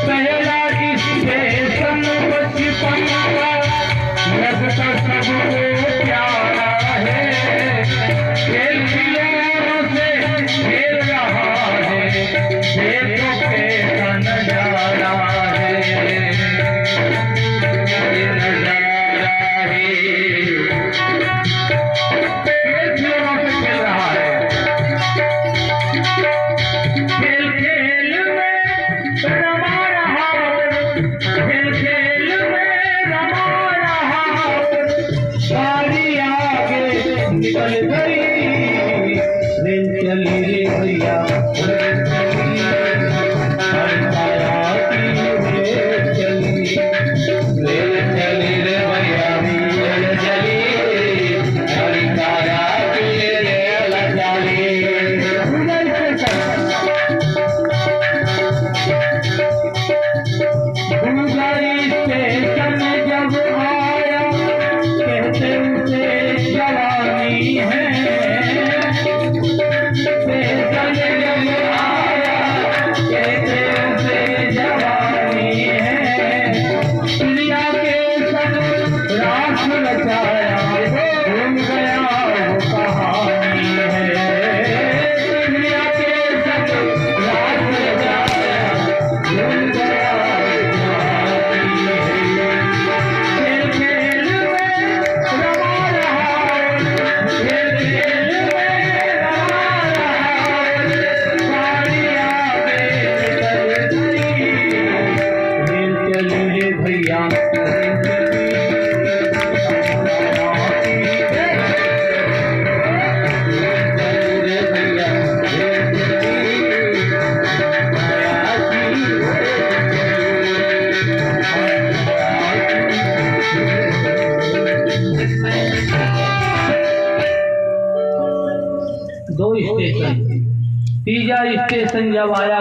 पहला स्टेशन बचपन का लगता सबको प्यारा है। खेल खिलौनों से खेल रहा है, देखो कैसा नजारा है, ये नजारा है। खेल खिलौनों से खेल रहा है, खेल खेल में रमा रहा, खेल खेल में रमा रहा। गाड़ी आगे निकल गई, रेल चली रे भैया, रेल चली, रेल चली, रेल चली रे भैया, रेल चली, हरितारा की रेल चली। स्टेशन जब आया कहते उसे जवानी है, स्टेशन जब आया कहते उसे जवानी है। दुनिया के संग रास रचाया, भूल गया वो कहानी है। दुनिया के संग रास रचाया, भूल गया भैया। दो स्टेशन, तीसरा स्टेशन जब आया